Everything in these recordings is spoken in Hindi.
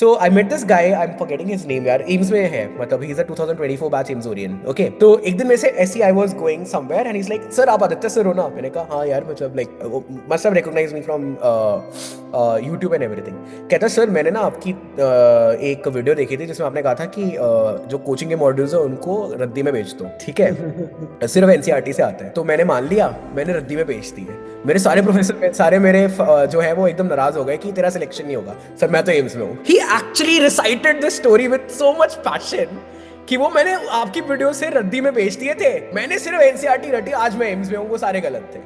So I met this guy, I'm forgetting his name यार, एम्स में है, मतलब he's a 2024 batch AIIMSonian. Okay, तो एक दिन में से ऐसी I was going somewhere and he's like, sir आप आदित्य सर हो ना? मैंने कहा हाँ यार, मतलब like must have recognised me from YouTube and everything. कहता सर मैंने ना आपकी एक वीडियो देखी थी जिसमें आपने कहा था कि जो कोचिंग के मॉड्यूल्स है उनको रद्दी में बेच दो, ठीक है, सिर्फ एनसीईआरटी से आता है. तो मैंने मान लिया, मैंने रद्दी में बेच दी है. मेरे सारे प्रोफेसर, सारे मेरे जो है वो एकदम नाराज हो गए कि तेरा सिलेक्शन नहीं होगा. सर मैं तो एम्स में हूँ. He actually recited this story with so much passion कि वो मैंने आपकी वीडियो से रद्दी में बेच दिए थे, मैंने सिर्फ एनसीईआरटी रटी, आज मैं एम्स में हूँ, वो सारे गलत थे.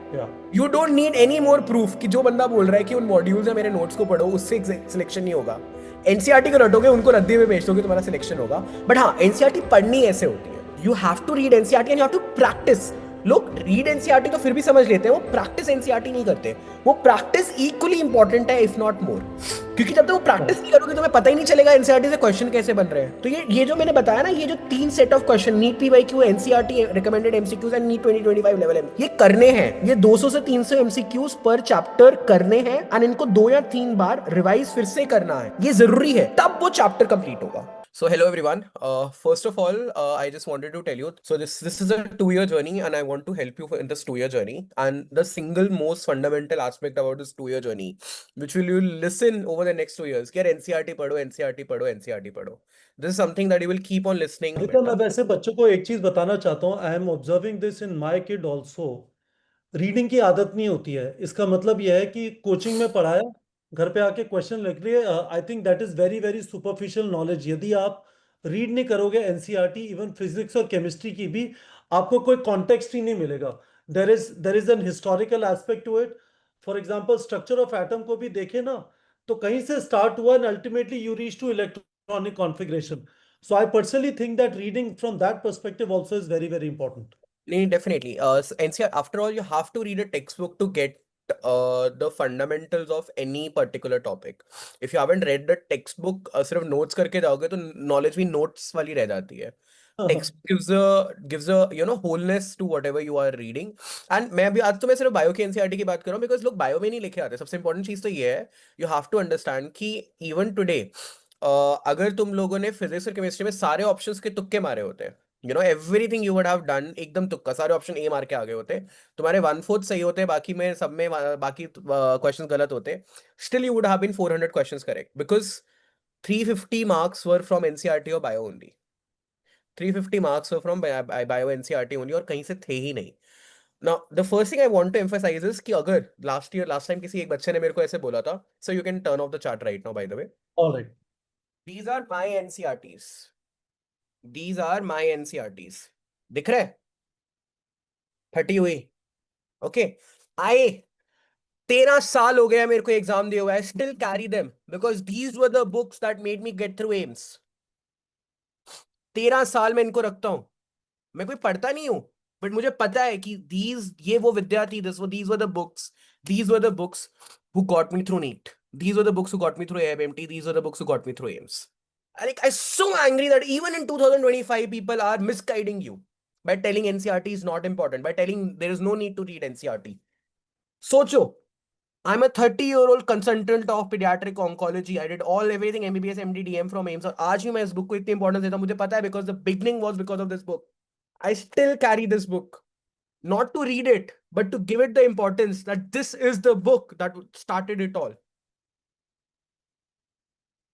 You don't need any more proof कि जो बंदा बोल रहा है कि उन मॉड्यूल्स या मेरे नोट्स को पढ़ो उससे सिलेक्शन नहीं होगा. एनसीईआरटी को रटोगे, उनको रद्दी में बेच दोगे, तुम्हारा सिलेक्शन होगा. बट हाँ, एनसीईआरटी पढ़नी ऐसे होती है. You have to read NCERT and you have to practise. लोग रीड एनसीईआरटी तो फिर भी समझ लेते हैं, वो प्रैक्टिस एनसीईआरटी नहीं करते. वो प्रैक्टिस इक्वली इंपॉर्टेंट है इफ नॉट मोर, क्योंकि जब तक वो प्रैक्टिस नहीं करोगे तुम्हें पता ही नहीं चलेगा एनसीईआरटी से क्वेश्चन कैसे बन रहे हैं. तो ये जो मैंने बताया ना, ये जो 3 set of question, NEET PYQ, NCERT recommended MCQs and NEET 2025 level, ये करने हैं. ये 200 से 300 एमसीक्यूज पर चैप्टर करने हैं एंड इनको 2 या 3 बार रिवाइज फिर से करना है. ये जरूरी है, तब वो चैप्टर कंप्लीट होगा. So hello everyone. First of all, I just wanted to tell you. So this is a 2-year journey, and I want to help you in this 2-year journey. And the single most fundamental aspect about this 2-year journey, which will you listen over the next 2 years, कि यार NCERT पढ़ो, NCERT पढ़ो, NCERT पढ़ो. This is something that you will keep on listening. Aditya, मैं वैसे बच्चों को एक चीज बताना चाहता हूँ। I am observing this in my kid also. Reading की आदत नहीं होती है। इसका मतलब यह है कि कोचिंग में पढ़ाया, घर पे आके क्वेश्चन लिख लिए। I think that is very very superficial knowledge. यदि आप रीड नहीं करोगे एनसीईआरटी, इवन फिजिक्स और केमिस्ट्री की भी, आपको कोई कॉन्टेक्स्ट ही नहीं मिलेगा। There is an historical aspect to it. For example, structure of atom को भी देखे ना, तो कहीं से स्टार्ट हुआ and ultimately you reach to electronic configuration. So I personally think that reading from that perspective also is very, very important. Definitely. NCR, after all, you have to read a textbook to get the fundamentals of any particular topic. If you haven't read the textbook, सिर्फ notes करके जाओगे तो knowledge भी notes वाली रह जाती है. Text gives a wholeness to whatever you are reading. And मैं भी आज तो मैं सिर्फ बायो की एनसीईआरटी की बात कर रहा हूँ, because लोग बायो में नहीं लिखे आते. सबसे important चीज तो ये है, you have to understand कि even today, अगर तुम लोगों ने फिजिक्स और केमिस्ट्री में सारे ऑप्शंस के तुक्के मारे होते, everything you would have done एकदम तुक्का, सारे ऑप्शन ए मार के आगे होते, तुम्हारे 1/4 सही होते, बाकी में सब में बाकी क्वेश्चंस गलत होते, still you would have been 400 questions correct, because 350 marks were from NCERT और bio only. 350 marks were from bio NCERT only, और कहीं से थे ही नहीं. Now the first thing I want to emphasize is कि अगर लास्ट टाइम किसी एक बच्चे ने मेरे को ऐसे बोला था, so you can turn off the chart right now by the way. All right. These are my NCRTs. These are my NCRTs. दिख रहा है? फटी हुई. ओके. आई 13 साल हो गया मेरे को एग्जाम दिए हुआ है, still carry them because these were the books that made me get through AIIMS. 13 साल में इनको रखता हूं. मैं कोई पढ़ता नहीं हूं, बट मुझे पता है कि ये वो विद्या थी, these were the books, these were the books who got me through NEET. These were the books who got me through AIMT. These were the books who got me through AIMS. I'm so angry that even in 2025, people are misguiding you by telling NCRT is not important, by telling there is no need to read NCRT. Socho, I'm a 30-year-old consultant of pediatric oncology. I did everything MBBS, MD, DM from AIMS. और आज भी मैं इस बुक को इतनी इंपॉर्टेंस देता हूँ, मुझे पता है, because the beginning was because of this book. I still carry this book. Not to read it, but to give it the importance that this is the book that started it all.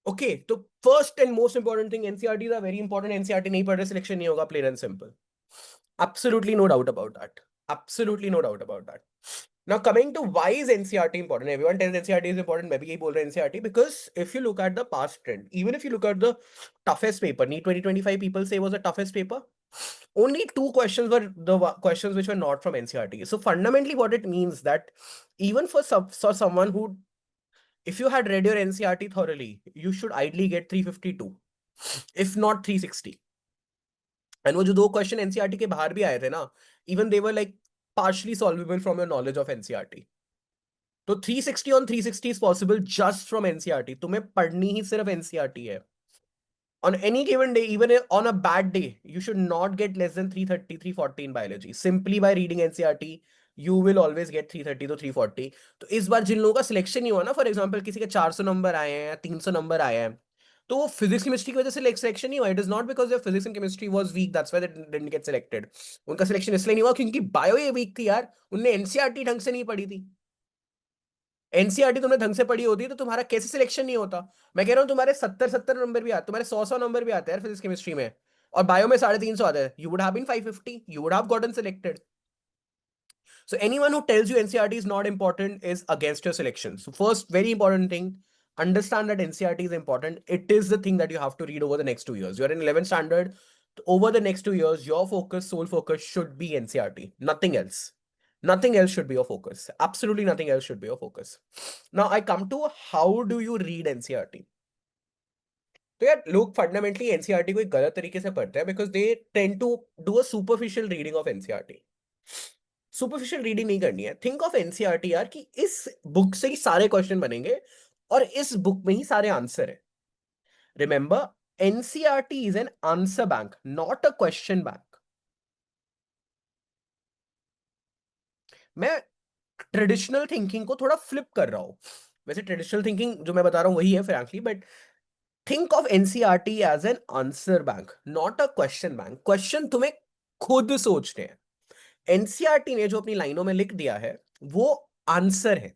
Okay, so first and most important thing, NCRTs are very important. NCRT nahi padhe selection nahi hoga, plain and simple. Absolutely no doubt about that. Absolutely no doubt about that. Now coming to why is NCRT important? Everyone tells NCRT is important. मैं भी यही बोल रहा NCRT, because if you look at the past trend, even if you look at the toughest paper, NEET 2025 people say was the toughest paper, only 2 questions were the questions which were not from NCRT. So fundamentally what it means that even for someone who, if you had read your NCRT thoroughly, you should ideally get 352, if not 360. And वो जो 2 क्वेश्चन एनसीईआरटी के बाहर भी आए थे ना, even they were like partially solvable from your knowledge of NCERT. तो 360 on 360 is possible just from NCERT. तुम्हें पढ़नी ही सिर्फ NCERT है. On any given day, even on a bad day, you should not get less than 330, 340 in biology. Simply by reading NCERT, you will always get 330 to 340. तो इस बार जिन लोगों का सिलेक्शन नहीं हुआ ना, फॉर एग्जाम्पल किसी के 400 नंबर आए हैं या 300 नंबर आए हैं, तो वो फिजिक्स केमिस्ट्री की वजह से सिलेक्शन नहीं हुआ. It is not because their physics and chemistry was weak, that's why they didn't get selected. उनका सिलेक्शन इसलिए नहीं हुआ क्योंकि बायो ये वीक थी यार, उनने एनसीईआरटी ढंग से नहीं पढ़ी थी. एनसीईआरटी तुमने ढंग से पढ़ी होती तो तुम्हारा कैसे सिलेक्शन नहीं होता. मैं कह रहा हूँ तुम्हारे 70-70 नंबर भी आते, तुम्हारे 100-100 नंबर भी आते हैं फिजिक्स केमिस्ट्री में, और बायो में 350 आते हैं, you would have been 550, you would have gotten selected. So anyone who tells you NCERT is not important is against your selection. So first, very important thing, understand that NCERT is important. It is the thing that you have to read over the next 2 years. You're in 11th standard. Over the next 2 years, your focus, sole focus should be NCERT. Nothing else. Nothing else should be your focus. Absolutely nothing else should be your focus. Now I come to how do you read NCERT? तो यार लोग फंडामेंटली एनसीईआरटी को एक गलत तरीके से पढ़ते हैं because they tend to do a superficial reading of NCERT. Superficial reading नहीं करनी है. थिंक ऑफ एनसीईआरटी यार कि इस बुक से ही सारे क्वेश्चन बनेंगे और इस बुक में ही सारे आंसर है. Remember, NCERT is an answer bank, not a question bank. मैं ट्रेडिशनल थिंकिंग को थोड़ा फ्लिप कर रहा हूं. वैसे ट्रेडिशनल थिंकिंग जो मैं बता रहा हूं वही है frankly, but think of NCERT as an answer bank, not a question bank. Question तुम्हें खुद सोचने हैं. एनसीईआरटी ने जो अपनी लाइनों में लिख दिया है वो आंसर है.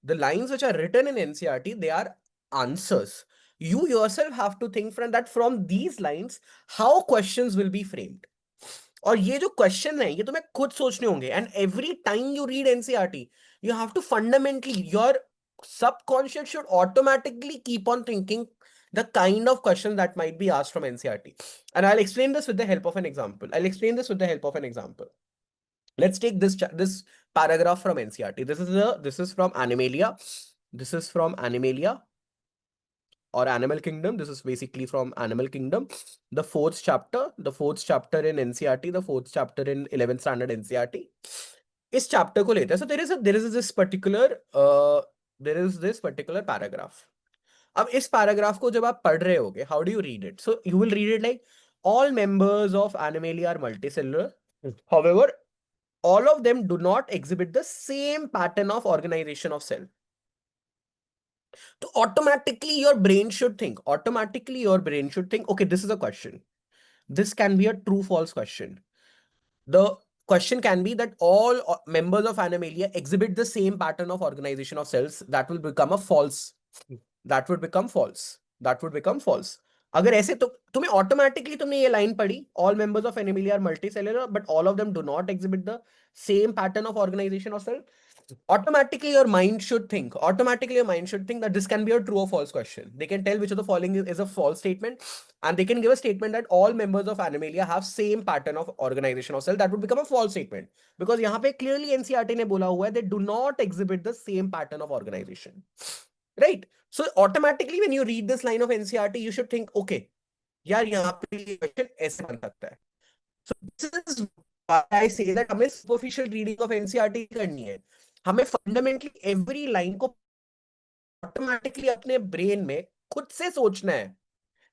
The lines which are written in NCERT, they are answers. You yourself have to think from that, from these lines, how questions will be framed. और ये जो क्वेश्चन है ये तुम्हें खुद सोचने होंगे. And every time you read NCERT you have to fundamentally, your subconscious should automatically keep on thinking the kind of questions that might be asked from NCERT. And I'll explain this with the help of an example. Let's take this paragraph from NCERT. This is from Animalia. This is from Animalia or Animal Kingdom. This is basically from Animal Kingdom. The fourth chapter in NCERT, the fourth chapter in 11th standard NCERT. इस chapter को लेते हैं. So there is this particular paragraph. अब इस paragraph को जब आप पढ़ रहे होगे, how do you read it? So you will read it like, all members of Animalia are multicellular. However, all of them do not exhibit the same pattern of organization of cell. So automatically your brain should think, okay, this is a question. This can be a true false question. The question can be that all members of Animalia exhibit the same pattern of organization of cells. That will become a false. That would become false. अगर ऐसे तो तुम्हें ऑटोमेटिकली, तुमने ये लाइन पढ़ी, all members of animalia are multicellular but all of them do not exhibit the same pattern of organisation of cell. Automatically your mind should think that this can be a true or false question. They can tell which of the following is a false statement, and they can give a statement that all members of Animalia have same pattern of organization of cell. That would become a false statement because यहाँ पे clearly NCERT ने बोला हुआ है they do not exhibit the same pattern of organization, right? So automatically when you read this line of NCERT you should think, okay, यार यहाँ पे ये question ऐसे बन सकता है. So this is why I say that हमें superficial reading of NCERT करनी है. हमें फंडामेंटली एवरी लाइन को ऑटोमेटिकली अपने ब्रेन में खुद से सोचना है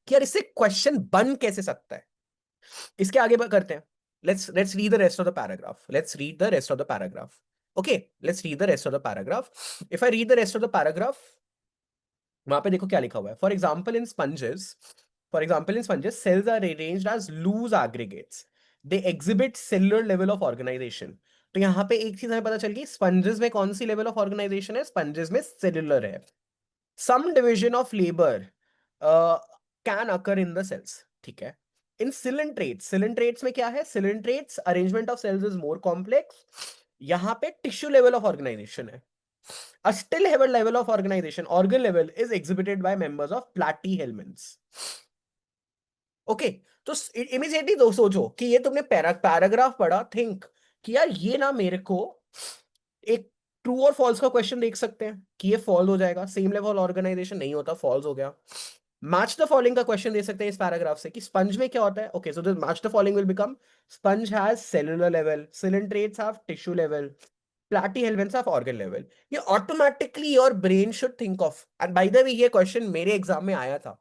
कि यार इससे क्वेश्चन बन कैसे सकता है. इसके आगे करते हैं. Let's read the rest of the paragraph. Okay, let's read the rest of the paragraph. If I read the rest of the paragraph, वहां पे देखो क्या लिखा हुआ है. For example, in sponges, cells are arranged as loose aggregates. They exhibit cellular level of organization. तो यहाँ पे एक चीज हमें पता चल गई, स्पंजेस में कौन सी लेवल ऑफ ऑर्गेनाइजेशन है, स्पंजेस में सेल्युलर है. Some division of labour can occur in the cells. ठीक है. इन सिलेंट्रेट्स में क्या है, coelenterates arrangement of cells is more complex. यहाँ पे टिश्यू लेवल ऑफ ऑर्गेनाइजेशन है. A still higher level of organization, organ level, is exhibited by members of platyhelminths. Okay, तो इमीडिएटली दो सोचो कि ये तुमने पैराग्राफ पढ़ा, थिंक कि यार ये ना मेरे को एक ट्रू और फॉल्स का क्वेश्चन देख सकते हैं कि ये फॉल्स हो जाएगा, सेम लेवल ऑर्गेनाइजेशन नहीं होता, फॉल्स हो गया. मैच द फॉलोइंग का क्वेश्चन दे सकते हैं इस पैराग्राफ से कि स्पंज में क्या होता है. Okay, so the match the following will become, sponge has cellular level, coelenterates have tissue level, platyhelminths have organ level. ये automatically your brain should think of. And by the way, ये question मेरे एग्जाम में आया था.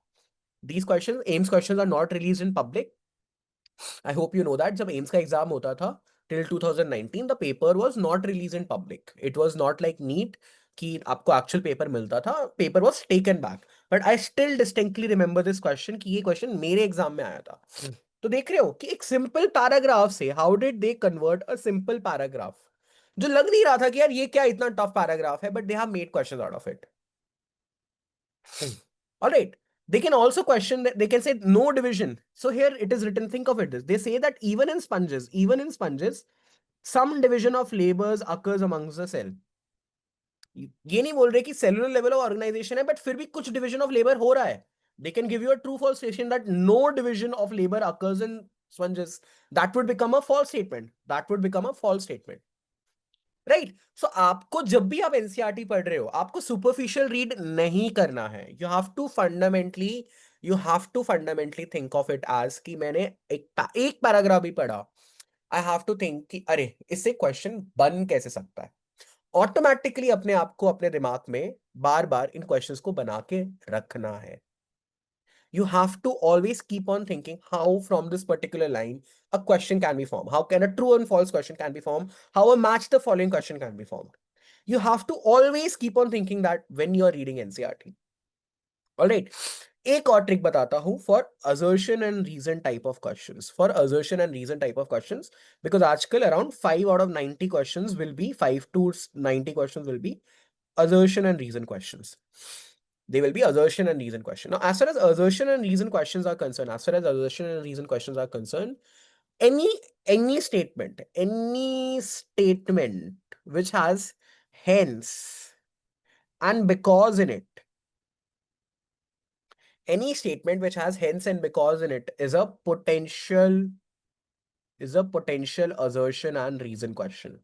These questions, AIMS questions are not released in public. I hope you know that. जब AIMS का एग्जाम होता था till 2019, the paper was not released in public. It was not like NEET कि आपको actual paper मिलता था. Paper was taken back. But I still distinctly remember this question कि ये क्वेश्चन मेरे एग्जाम में आया था। तो देख रहे हो कि एक सिंपल पैराग्राफ से how did they convert a simple paragraph, जो लग नहीं रहा था कि यार ये क्या इतना टफ पैराग्राफ है, but they have made questions out of it. Alright, they can also question that, they can say no division. So here it is written, think of it this. They say that even in sponges, some division of labors occurs amongst the cell. ये नहीं बोल रहे कि सेलुलर लेवल ऑफ ऑर्गेनाइजेशन है बट फिर भी कुछ डिविजन ऑफ लेबर हो रहा है। They can give you a true false statement that no division of labor occurs in sponges. That would become a false statement. That would become a false statement. Right. So आपको जब भी आप एनसीईआरटी पढ़ रहे हो, आपको सुपरफिशियल रीड नहीं करना है। You have to fundamentally think of it as कि मैंने एक पैराग्राफ भी पढ़ा। आई हैव टू थिंक कि अरे इससे क्वेश्चन बन कैसे सकता है। ऑटोमेटिकली अपने आप को अपने दिमाग में बार बार इन क्वेश्चंस को बना के रखना है। You have to always keep on thinking how from this particular line a question can be formed. How can a true and false question can be formed? How a match the following question can be formed. You have to always keep on thinking that when you are reading NCERT. All right. एक और ट्रिक बताता हूं for assertion and reason type of questions. For assertion and reason type of questions, because आजकल around 5 out of 90 questions will be 5 to 90 questions will be assertion and reason questions. They will be assertion and reason question. Now, as far as assertion and reason questions are concerned, any any statement which has hence and because in it, any statement which has hence and because in it is a potential assertion and reason question.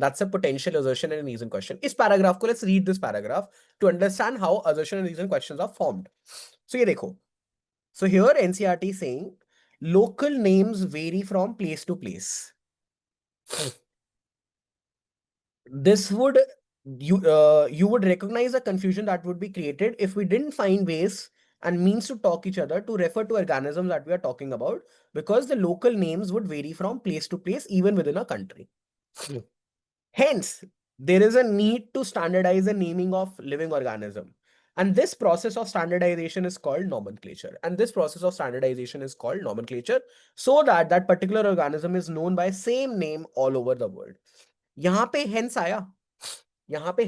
That's a potential assertion and reason question. Is paragraph ko, let's read this paragraph to understand how assertion and reason questions are formed. So ye dekho. So here NCERT is saying local names vary from place to place. This would you would recognize the confusion that would be created if we didn't find ways and means to talk each other to refer to organisms that we are talking about, because the local names would vary from place to place even within a country. Hence, there is a need to standardize the naming of living organism. And this process of standardization is called nomenclature. So that that particular organism is known by same name all over the world. यहाँ पे hence आया, जहां पे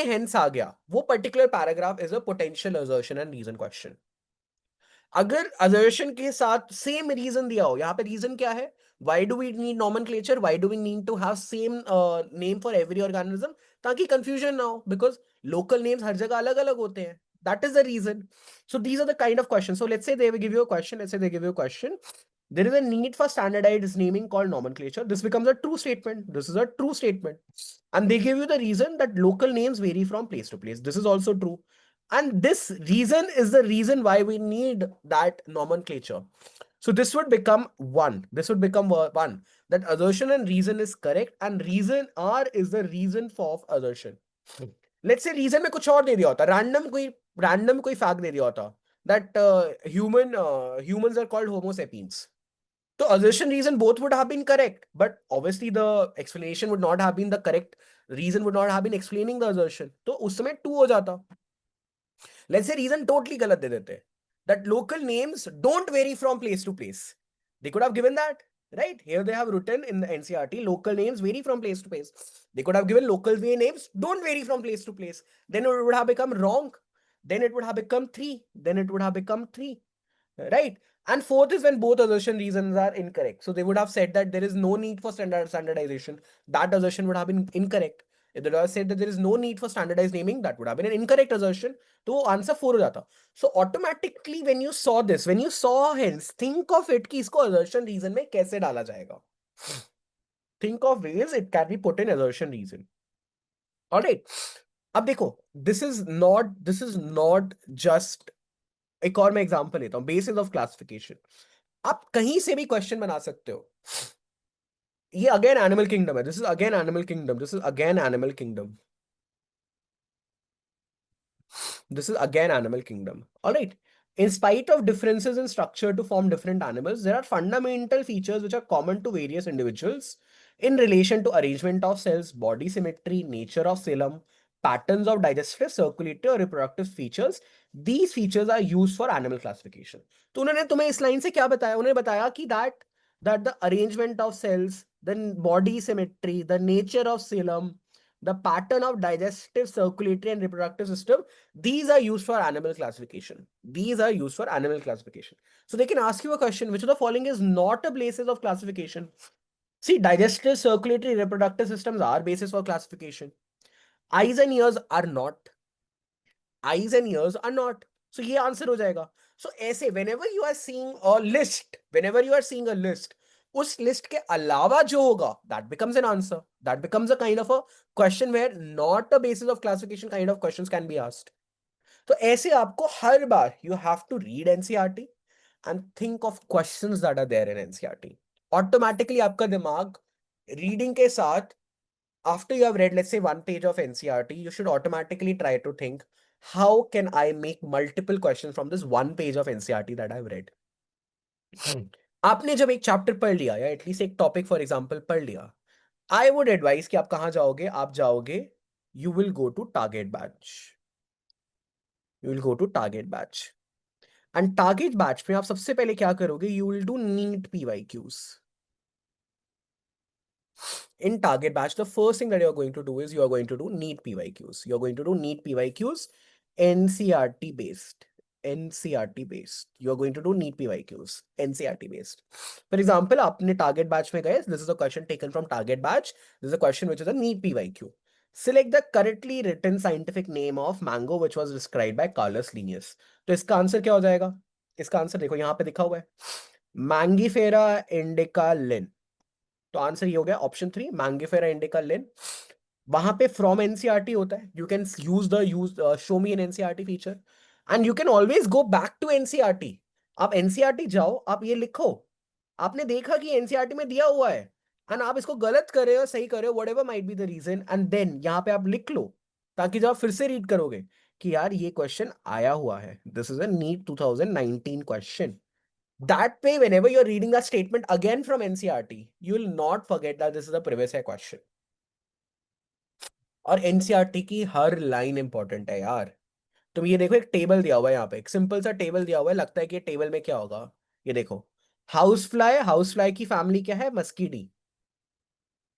hence आ गया, वो particular paragraph is a potential assertion and reason question. अगर assertion के साथ same reason दिया हो, यहाँ पे reason क्या है? Why do we need nomenclature? Why do we need to have same name for every organism? ताकि confusion ना हो, because local names हर जगह अलग अलग होते हैं. That is the reason. So these are the kind of questions. So let's say they will give you a question. There is a need for standardized naming called nomenclature. This becomes a true statement. This is a true statement. And they give you the reason that local names vary from place to place. This is also true. And this reason is the reason why we need that nomenclature. So this would become one. That assertion and reason is correct, and reason R is the reason for assertion. Let's say reason में कुछ और दे दिया होता, random कोई fact दे दिया होता that humans are called Homo sapiens. So assertion reason both would have been correct, but obviously the explanation would not have been the correct. Reason would not have been explaining the assertion. तो उस समय 2 हो जाता. Let's say reason totally गलत दे देते, that local names don't vary from place to place. They could have given that, right? Here they have written in the NCERT, local names vary from place to place. They could have given local names don't vary from place to place. Then it would have become wrong. Then it would have become 3. Right? And fourth is when both assertion reasons are incorrect. So they would have said that there is no need for standardization. That assertion would have been incorrect. If they would have said that there is no need for standardized naming, that would have been an incorrect assertion. So answer 4 हो जाता. So automatically when you saw hence, think of it कि इसको assertion reason में कैसे डाला जाएगा. Think of ways it can be put in assertion reason. Alright. अब देखो, this is not just, एक और मैं एग्जांपल लेता हूं, बेसिस ऑफ क्लासिफिकेशन. आप कहीं से भी क्वेश्चन बना सकते हो. ये अगेन एनिमल किंगडम है. This is again animal kingdom. Alright. In spite of differences in structure to form different animals, there are fundamental features which are common to various individuals in relation to arrangement of cells, body symmetry, nature of xylem, patterns of digestive, circulatory or reproductive features. These features are used for animal classification. तो उन्होंने तुम्हें इस लाइन से क्या बताया? उन्होंने बताया कि that the arrangement of cells, the body symmetry, the nature of coelom, the pattern of digestive, circulatory and reproductive system, these are used for animal classification. These are used for animal classification. So they can ask you a question, which of the following is not a basis of classification? See, digestive, circulatory, reproductive systems are basis for classification. Eyes and ears are not. Eyes and ears are not. So ये आंसर हो जाएगा. So ऐसे whenever you are seeing a list, whenever you are seeing a list, उस लिस्ट के अलावा जो होगा, that becomes an answer. That becomes a kind of a question where not a basis of classification kind of questions can be asked. तो ऐसे आपको हर बार you have to read NCERT and think of questions that are there in NCERT. Automatically आपका दिमाग reading के साथ, after you have read, let's say, one page of NCERT, you should automatically try to think, how can I make multiple questions from this one page of NCERT that I've read? आपने जब एक चैप्टर पढ़ लिया या एटलीस्ट एक टॉपिक फॉर एग्जांपल पढ़ लिया, आई वुड एडवाइस कि आप कहां जाओगे? आप जाओगे, you will go to target batch. You will go to target batch. And target batch में आप सबसे पहले क्या करोगे? You will do NEET PYQs. In target batch, the first thing that you're going to do is you are going to do NEET PYQs. You're going to do NEET PYQs NCERT based. NCERT based. You're going to do NEET PYQs NCERT based. For example, आपने target batch में गए, this is a question taken from target batch. This is a question which is a NEET PYQ. Select the correctly written scientific name of mango which was described by Carlos Linnaeus. तो इसका आंसर क्या हो जाएगा? इसका आंसर देखो यहाँ पे लिखा हुआ है, मैंगीफेरा इंडिका लिन. तो आंसर ये हो गया ऑप्शन 3, मैंगीफेरा इंडिका लिन. वहां पे फ्रॉम एनसीईआरटी होता है. You can use show me an NCERT feature and you can always go back to NCERT. आप एनसीईआरटी जाओ, आप ये लिखो, आपने देखा कि एनसीईआरटी में दिया हुआ है एंड आप इसको गलत कर रहे हो सही कर रहे हो, whatever might be the reason, and then यहाँ पे आप लिख लो, ताकि जब आप फिर से रीड करोगे कि यार ये क्वेश्चन आया हुआ है, this is a NEET 2019 question. That way, whenever you're reading that statement again from NCERT, you will not forget that this is a previous year question. और NCERT की हर लाइन इंपॉर्टेंट है यार. तुम ये देखो, एक टेबल दिया हुआ है यहाँ पे, एक सिंपल सा टेबल दिया हुआ है. लगता है कि टेबल में क्या होगा? ये देखो, हाउस फ्लाई की फैमिली क्या है? मस्कीडी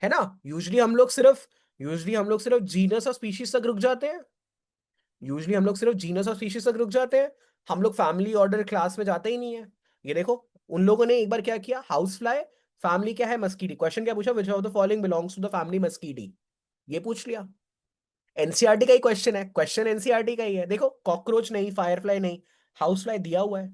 है ना. यूजली हम लोग सिर्फ जीनस और स्पीशीज तक रुक जाते हैं. यूजली हम लोग सिर्फ जीनस और स्पीशीज तक रुक जाते हैं. हम लोग फैमिली ऑर्डर क्लास में जाते ही नहीं है. ये देखो, उन लोगों ने एक बार क्या किया, हाउस फ्लाई, फैमिली क्या है? मस्कीडी. क्वेश्चन क्या पूछा? Which of the following belongs to the family Muscidae. ये पूछ लिया. एनसीईआरटी का ही क्वेश्चन है, क्वेश्चन एनसीईआरटी का ही है. देखो, कॉकरोच नहीं, फायरफ्लाई नहीं, हाउस फ्लाई दिया हुआ है,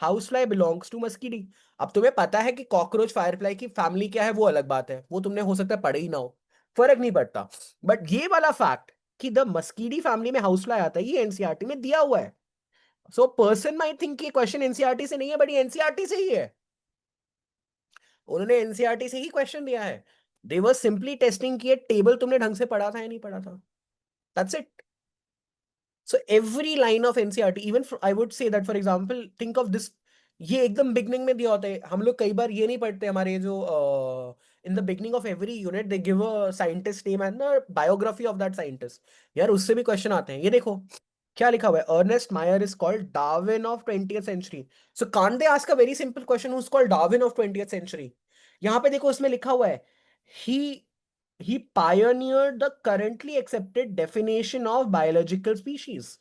हाउस फ्लाई बिलोंग्स टू मस्कीडी. अब तुम्हें पता है कि कॉकरोच फायरफ्लाई की फैमिली क्या है, वो अलग बात है, वो तुमने हो सकता है पढ़े ही ना हो, फर्क नहीं पड़ता. बट ये वाला फैक्ट कि द मस्कीडी फैमिली में हाउस फ्लाई आता है, ये एनसीईआरटी में दिया हुआ है. सो पर्सन माइट थिंक ये क्वेश्चन एनसीईआरटी से नहीं है, बट ये एनसीईआरटी से ही है. उन्होंने एनसीईआरटी से ही क्वेश्चन दिया है. दे वर सिंपली टेस्टिंग कि ये टेबल तुमने ढंग से पढ़ा था या नहीं पढ़ा था. That's it. So every line of NCERT, even I would say that, for example, think of this. ये एकदम बिगनिंग में दिया होता है. हम लोग कई बार ये नहीं पढ़ते, हमारे जो in the beginning of every unit they give a scientist name and the biography of that scientist. यार उससे भी क्वेश्चन आते हैं. ये देखो क्या लिखा हुआ है, Ernest Mayr is called Darwin of 20th century. So can't they ask a very simple question, who is called Darwin of 20th century. यहाँ पे देखो उसमें लिखा हुआ है, ही he pioneered the currently accepted definition of biological species.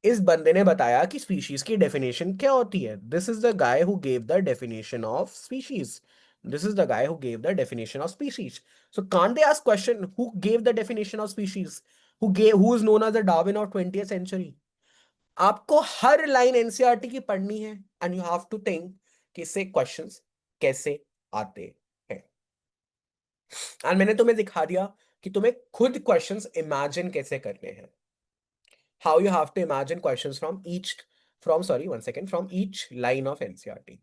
इस बंदे ने बताया कि स्पीशीज की डेफिनेशन क्या होती है. This is the guy who gave the definition of species. This is the guy who gave the definition of species. So can't they ask question, who gave the definition of species, who is known as the Darwin of 20th century. आपको हर लाइन एनसीईआरटी की पढ़नी है and you have to think कि इससे क्वेश्चंस कैसे आते हैं. एंड मैंने तुम्हें दिखा दिया कि तुम्हें खुद क्वेश्चंस इमेजिन कैसे करने हैं. How you have to imagine questions from each line of NCERT.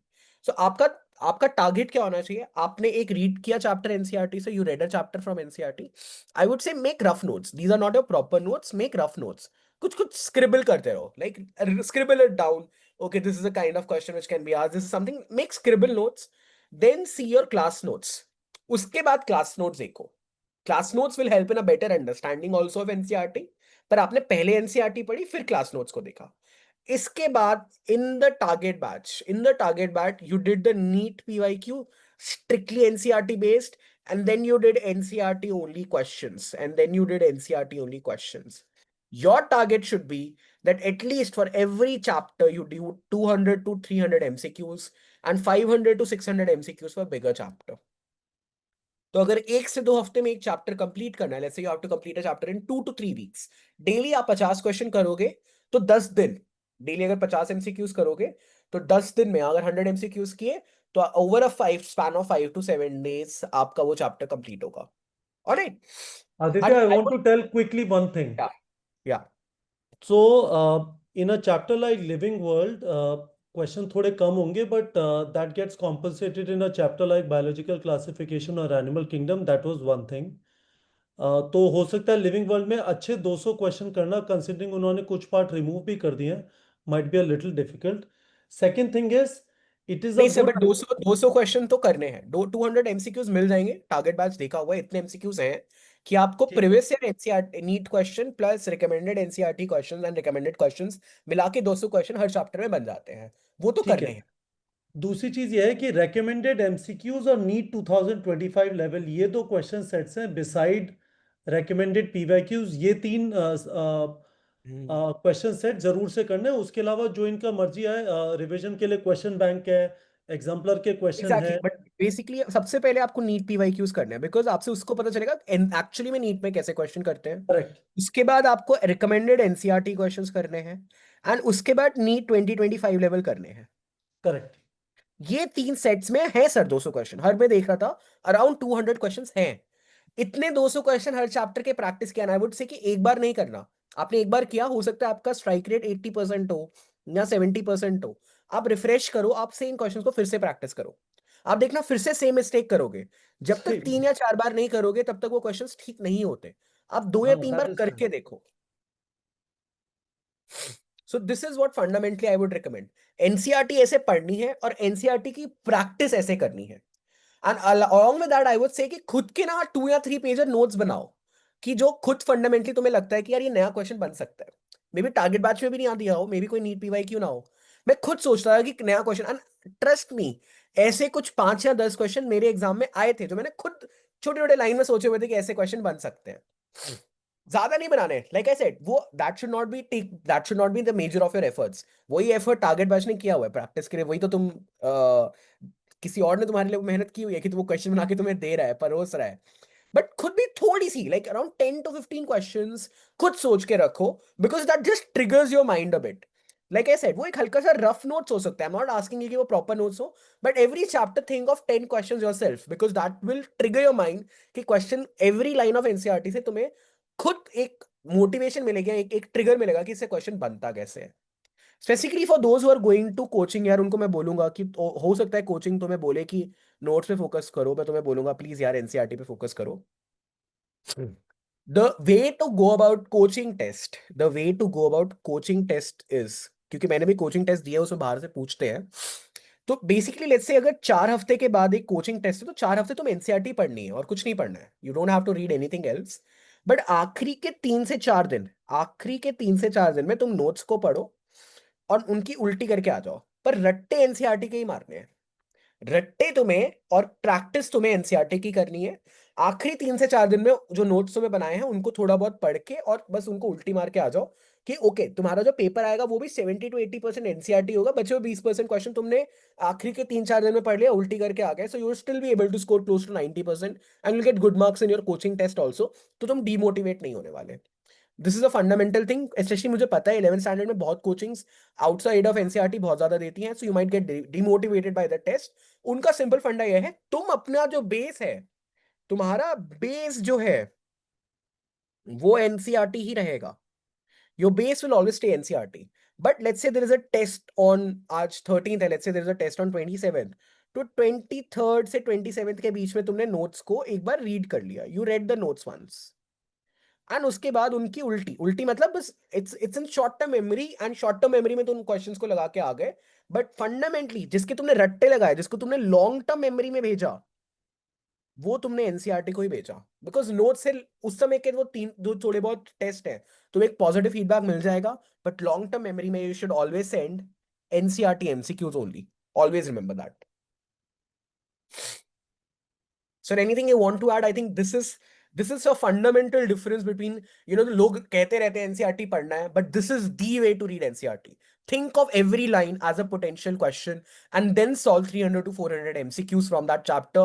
So आपका टारगेट क्या होना चाहिए? आपने एक रीड किया चैप्टर एनसीईआरटी से, you read a chapter from NCERT. I would say make rough notes. These are not your proper notes. Make rough notes. कुछ कुछ स्क्रिबल करते रहो, like scribble it down. Okay, this is a kind of question which can be asked. This is something. Make scribble notes. Then see your class notes. उसके बाद क्लास नोट्स देखो. Class notes will help in a better understanding also of NCERT, पर आपने पहले एनसीईआरटी पढ़ी फिर क्लास नोट्स को देखा। इसके बाद in the target batch you did the NEET PYQ, strictly NCRT based, and then you did NCRT only questions, and then you did NCRT only questions. Your target should be that at least for every chapter you do 200 to 300 MCQs and 500 to 600 MCQs for bigger chapter. तो अगर 1 से 2 हफ्ते में एक चैप्टर कंप्लीट करना है, let's say you have to complete a chapter in 2 to 3 weeks, daily आप 50 क्वेश्चन करोगे तो 10 दिन, डेली अगर 50 MCQs करोगे तो 10 दिन में अगर 100 MCQs किए तो over a five span of 5 to 7 days आपका वो चैप्टर कंप्लीट होगा। Alright. Aditya, her I want to tell quickly one thing. या या So, in a chapter like Living World, question थोड़े कम होंगे, but that gets compensated in a chapter like Biological Classification or Animal Kingdom. That was one thing. तो हो सकता है लिविंग वर्ल्ड में अच्छे 200 क्वेश्चन करना, कंसिडरिंग उन्होंने कुछ पार्ट रिमूव भी कर दिए हैं, might be a little difficult. Second thing is, it is a नहीं सर, गुड। बट 200 क्वेश्चन तो करने हैं, 200 MCQs मिल जाएंगे, टारगेट बैच देखा हुआ है, इतने एमसीक्यूज हैं कि आपको ठीक previous year NCERT NEET question plus recommended NCERT questions and recommended questions मिला के 200 क्वेश्चन हर चैप्टर में बन जाते हैं, वो तो ठीक है। करने हैं। दूसरी चीज ये है कि रेकमेंडेड एमसीक्यूज और नीट 2025 लेवल, ये दो क्वेश्चन सेट्स हैं बिसाइड रेकमेंडेड पीवाईक्यूज। ये तीन क्वेश्चन सेट जरूर से करने हैं। उसके अलावा जो इनका मर्जी है, रिवीजन के लिए क्वेश्चन बैंक है, एग्जाम्पलर के क्वेश्चन एग्जैक्टली, है। बट बेसिकली सबसे पहले आपको नीट पीवाईक्यूज करने हैं, बिकॉज आपसे उसको पता चलेगा एक्चुअली में नीट में कैसे क्वेश्चन करते हैं। करेक्ट। उसके बाद आपको रिकमेंडेड एनसीईआरटी क्वेश्चंस करने हैं, एंड उसके बाद नीट 2025 लेवल करने हैं। करेक्ट। ये 3 सेट्स में है सर 200 क्वेश्चन, हर मैं देख रहा था अराउंड 200 क्वेश्चंस हैं। इतने 200 क्वेश्चन हर चैप्टर के प्रैक्टिस किया, आई वुड से कि एक बार नहीं करना। आपने एक बार किया, हो सकता है आपका स्ट्राइक रेट 80% हो या 70% हो, आप रिफ्रेश करो, आप सेम क्वेश्चन को फिर से प्रैक्टिस करो, आप देखना फिर से सेम मिस्टेक करोगे। जब तक सही। 3 या 4 बार नहीं करोगे तब तक वो क्वेश्चंस ठीक नहीं होते। आप दो या हाँ, तीन दैट बार इज ट्रू। करके देखो। So this is what fundamentally I would recommend. NCERT ऐसे पढ़नी है और एनसीईआरटी की प्रैक्टिस ऐसे करनी है। And along with that I would say कि खुद के ना 2 या 3 पेजर नोट्स बनाओ, कि जो खुद फंडामेंटली तुम्हें लगता है कि यार ये नया क्वेश्चन बन सकता है, मे बी टारगेट बैच में भी नहीं आ दिया हो, मे बी कोई नीट पीवाई क्यों ना हो। मैं खुद सोच रहा था कि नया क्वेश्चन, एंड ट्रस्ट मी, ऐसे कुछ 5 या 10 क्वेश्चन मेरे एग्जाम में आए थे जो मैंने खुद छोटे छोटे लाइन में सोचे हुए थे कि ऐसे क्वेश्चन बन सकते हैं। ज्यादा नहीं बनाने, लाइक आई सेड, वो that should not be the measure of your efforts. वही एफर्ट टारगेट बैच ने किया हुआ है प्रैक्टिस के लिए, वही तो तुम किसी और ने तुम्हारे लिए मेहनत की हुई है कि वो क्वेश्चन बना के तुम्हें दे रहा है, परोस रहा है। बट खुद भी थोड़ी सी, लाइक अराउंड 10 to 15 क्वेश्चंस खुद सोच के रखो, because that just triggers your mind a bit. Like I said, वो एक हल्का सा रफ नोट्स हो सकता है, I am not asking you कि वो प्रॉपर नोट्स हो, but every chapter think of 10 questions yourself, because that will trigger your mind कि question every line of NCERT से तुम्हें खुद एक मोटिवेशन मिलेगा, एक ट्रिगर मिलेगा कि इससे क्वेश्चन बनता कैसे है। Specifically for those who are going to coaching, यार उनको मैं बोलूंगा कि हो सकता है कोचिंग तुम्हें बोले कि नोट्स पे फोकस करो, मैं तुम्हें बोलूंगा प्लीज यार एनसीईआरटी पे फोकस करो। The way to go about coaching test, the way to go about coaching test is, क्योंकि मैंने भी कोचिंग टेस्ट दिया, उसमें बाहर से पूछते हैं। तो बेसिकली लेट्स से अगर 4 हफ्ते के बाद एक कोचिंग टेस्ट है तो 4 हफ्ते तुम एनसीईआरटी पढ़नी है और कुछ नहीं पढ़ना है, you don't have to read anything else. But आखिरी के 3 से 4 दिन में तुम नोट्स को पढ़ो और उनकी उल्टी करके आ जाओ, पर रट्टे एनसीईआरटी के ही मारने हैं। रट्टे तुम्हें और प्रैक्टिस तुम्हें एनसीईआरटी की करनी है। आखिरी 3 से 4 दिन में जो नोट्स तुम्हें बनाए हैं उनको थोड़ा बहुत पढ़ के और बस उनको उल्टी मार के आ जाओ कि ओके तुम्हारा जो पेपर आएगा वो भी 70 to 80% एनसीईआरटी होगा, बचे हुए 20% क्वेश्चन तुमने आखिरी के 3-4 दिन में पढ़ लिया, उल्टी करके आ गए, so you still be able to score close to 90% and you get good marks in your coaching test also. तो तुम डीमोटिवेट नहीं होने वाले। This is a fundamental thing, specially मुझे पता है 11th स्टैंडर्ड में बहुत कोचिंग्स आउटसाइड ऑफ एनसीईआरटी बहुत ज्यादा देती हैं, so you might get demotivated by the test. उनका सिंपल फंडा यह है, तुम अपना जो बेस है, तुम्हारा बेस जो है वो एनसीईआरटी ही रहेगा। Your base will always stay NCERT. But let's say there is a test on, आज 13th है, let's say there is a test on 27th, तो 23rd से 27th के बीच में तुमने नोट्स को एक बार रीड कर लिया, you read the notes once, and उसके बाद उनकी उल्टी उल्टी मतलब बस it's in short term memory, and short term memory में तुम क्वेश्चंस को लगा के आ गए। बट फंडामेंटली जिसके तुमने रट्टे लगाए, जिसको तुमने लॉन्ग टर्म मेमोरी में भेजा, वो तुमने एनसीईआरटी को ही भेजा, बिकॉज नोट से उस समय के वो तीन जो थोड़े बहुत टेस्ट है, तुम्हें एक पॉजिटिव फीडबैक मिल जाएगा, बट लॉन्ग टर्म मेमोरी में you should always send NCERT MCQs only, always remember that. Sir anything you want to add? I think this is a fundamental difference between, लोग कहते रहते हैं एनसीईआरटी पढ़ना है, but this is the way to read NCERT. Think of every line as a potential question and then solve 300 to 400 MCQs from that chapter,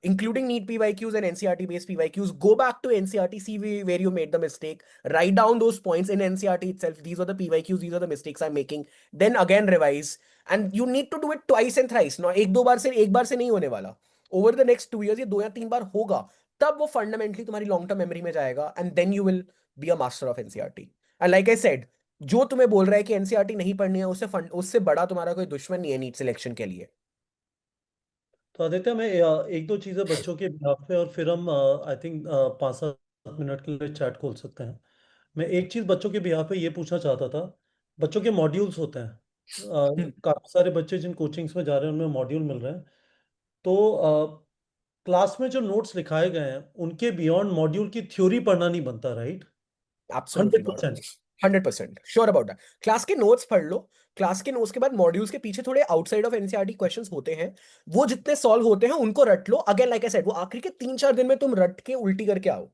including NEET PYQs and NCRT based PYQs. Go back to NCRT, see where you made the mistake. Write down those points in NCRT itself. These are the PYQs, these are the mistakes I'm making. Then again revise. And you need to do it twice and thrice. No, एक बार से नहीं होने वाला. Over the next 2 years, ये 2 या 3 बार होगा. तब वो फंडामेंटली तुम्हारी लॉन्ग टर्म मेमोरी में जाएगा, and then you will be a master of NCERT. And like I said, जो तुम्हें बोल रहा है कि एनसीईआरटी नहीं पढ़नी है, उससे बड़ा तुम्हारा कोई दुश्मन नहीं है नीट सिलेक्शन के लिए. तो आदित्य, मैं एक दो चीज़ें बच्चों के बिहाफ पे, और फिर हम आई थिंक 5-7 मिनट के लिए चैट खोल सकते हैं। मैं एक चीज़ बच्चों के बिहाफ पे ये पूछना चाहता था। बच्चों के मॉड्यूल्स होते हैं, हम्म. काफ़ी सारे बच्चे जिन कोचिंग्स में जा रहे हैं उनमें मॉड्यूल मिल रहे हैं। तो क्लास में जो नोट्स लिखाए गए हैं उनके बियॉन्ड मॉड्यूल की थ्योरी पढ़ना नहीं बनता, right? Absolutely hundred not. Percent 100% sure about that. Class के नोट्स पढ़ लो. क्लास के नोट्स के बाद मॉड्यूल्स के पीछे थोड़े आउटसाइड ऑफ एनसीईआरटी क्वेश्चंस होते हैं, वो जितने सॉल्व होते हैं उनको रट लो. अगेन लाइक आई सेड, वो आखिरी के 3-4 दिन में तुम रट के उल्टी करके आओ.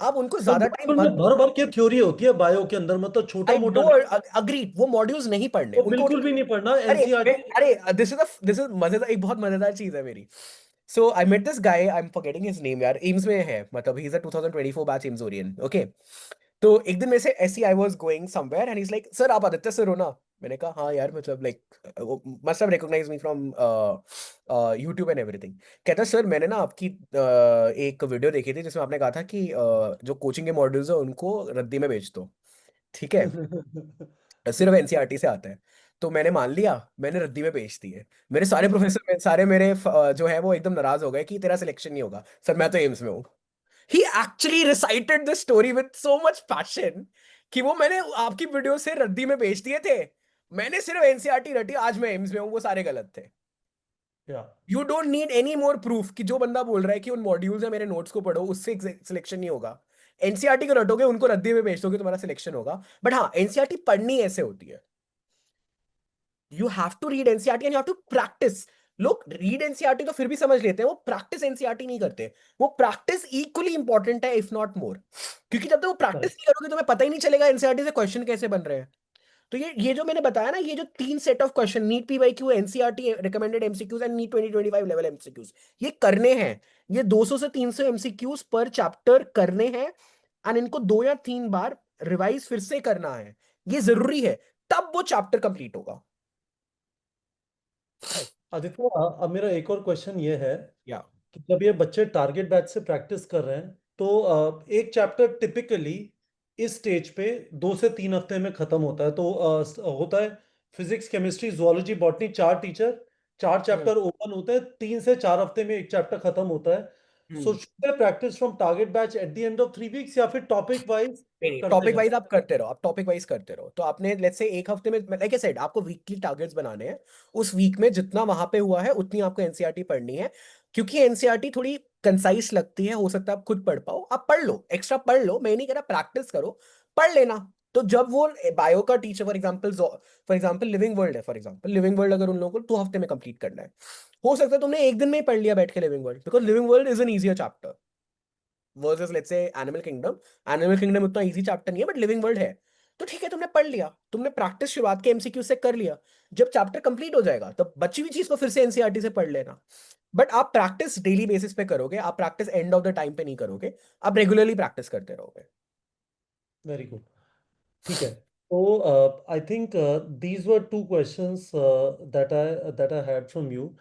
आप उनको पर ज्यादा टाइम मॉड्यूल मत में दो. भर भर के थ्योरी होती है बायो के अंदर, मतलब छोटा आई मोटा डो नहीं। अग्री, वो मॉड्यूल्स नहीं पढ़ने वो उनको. बिल्कुल भी नहीं पढ़ना अरे एनसीईआरटी। अरे दिस इज मजेदार, एक बहुत मजेदार चीज है मेरी. So I met this guy, I am forgetting his name यार, एम्स में है, मतलब he is a 2024 batch AIIMSonian. Okay. तो एक दिन में से ऐसी I was going somewhere and he is like, sir आप आदित्य सर हो ना? मैंने कहा हाँ यार, मतलब like must have recognised me from YouTube and everything. कहता सर मैंने ना आपकी एक वीडियो देखी थी जिसमें आपने कहा था कि जो कोचिंग के मॉड्यूल्स है उनको रद्दी में बेच दो. ठीक है. सिर्फ एनसीईआरटी से आता है. तो मैंने मान लिया, मैंने रद्दी में बेच दी है. मेरे सारे प्रोफेसर में सारे मेरे जो है वो एकदम नाराज हो गए कि तेरा सिलेक्शन नहीं होगा सर, मैं तो एम्स में हूँ. He actually recited the story with so much passion कि वो मैंने आपकी वीडियो से रद्दी में बेच दिए थे, मैंने सिर्फ एनसीईआरटी रटी, आज मैं एम्स में हूँ, वो सारे गलत थे. या you don't need any more proof कि जो बंदा बोल रहा है कि उन मॉड्यूल्स या मेरे नोट्स को पढ़ो उससे सिलेक्शन नहीं होगा. एनसीईआरटी को रटोगे, उनको रद्दी में बेच दोगे, तुम्हारा सिलेक्शन होगा. बट हाँ, एनसीईआरटी पढ़नी ऐसे होती है. You have to read NCERT and you have to practise. लोग रीड एनसीईआरटी तो फिर भी समझ लेते हैं, वो प्रैक्टिस एनसीईआरटी नहीं करते. वो प्रैक्टिस इक्वली इंपॉर्टेंट है इफ नॉट मोर, क्योंकि जब तक वो प्रैक्टिस करेक्ट। नहीं करोगे तुम्हें पता ही नहीं चलेगा एनसीईआरटी से क्वेश्चन कैसे बन रहे हैं. तो ये जो मैंने बताया ना, ये जो 3 set of question, NEET PYQ, NCERT recommended MCQs and NEET 2025 level MCQs, ये करने हैं. ये 200 से 300 एमसीक्यूज पर चैप्टर करने हैं, एंड इनको 2 या 3 बार रिवाइज फिर से करना है. ये जरूरी है, तब वो चैप्टर कंप्लीट होगा. आदित्य, अब मेरा एक और क्वेश्चन ये है या कि जब ये बच्चे टारगेट बैच से प्रैक्टिस कर रहे हैं तो एक चैप्टर टिपिकली इस स्टेज पे 2 से 3 हफ्ते में खत्म होता है। तो होता है physics, chemistry, zoology, botany, 4 teacher, 4 chapter open होते हैं, 3 से 4 हफ्ते में एक चैप्टर खत्म होता है। So hmm. Should they practice from target batch at the end of 3 weeks, या फिर टॉपिक वाइज नहीं नहीं, करते टॉपिक जाए? वाइज आप करते रहो, आप टॉपिक वाइज करते रहो. तो आपने लेट्स से एक हफ्ते में, लाइक आई सेड, आपको वीकली टारगेट्स बनाने हैं. उस वीक में जितना वहां पे हुआ है उतनी आपको एनसीईआरटी पढ़नी है. क्योंकि एनसीईआरटी थोड़ी कंसाइज लगती है, हो सकता है आप खुद पढ़ पाओ, आप पढ़ लो, एक्स्ट्रा पढ़ लो, मैं नहीं कह रहा, प्रैक्टिस करो, पढ़ लेना. तो जब वो बायो का teacher, for example living world है, फॉर एग्जाम्पल लिविंग वर्ल्ड अगर उन लोगों को 2 हफ्ते में कंप्लीट करना है, हो सकता है तुमने एक दिन में ही पढ़ लिया बैठ के living world, because living world is an easier chapter versus let's say animal kingdom. Animal kingdom उतना इजी चैप्टर नहीं है, बट लिविंग वर्ल्ड है. तो ठीक है, तुमने पढ़ लिया, तुमने प्रैक्टिस शुरुआत के एमसीक्यू से कर लिया. जब चैप्टर कंप्लीट हो जाएगा तब बची हुई चीज को फिर से एनसीईआरटी से पढ़ लेना. बट आप प्रैक्टिस डेली बेसिस पे करोगे, आप practice end of the time पे नहीं करोगे, आप रेगुलरली प्रैक्टिस करते रहोगे. Very good. ठीक है। तो I think these were 2 questions that I had from you.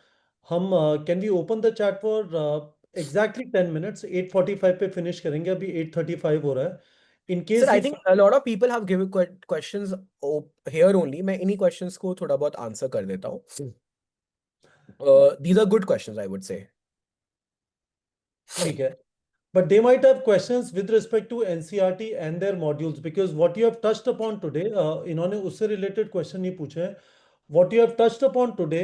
Hmm can we open the chat for exactly 10 minutes? 8:45 पे फिनिश करेंगे, अभी 8:35 हो रहा है। In sir case I if think lot of people have given questions here only. मैं इन्हीं क्वेश्चंस को थोड़ा बहुत आंसर कर देता हूँ. These are good questions I would say. ठीक है, but they might have questions with respect to NCERT and their modules, because what you have touched upon today, इन्होंने उससे related question नहीं पूछे हैं. What you have touched upon today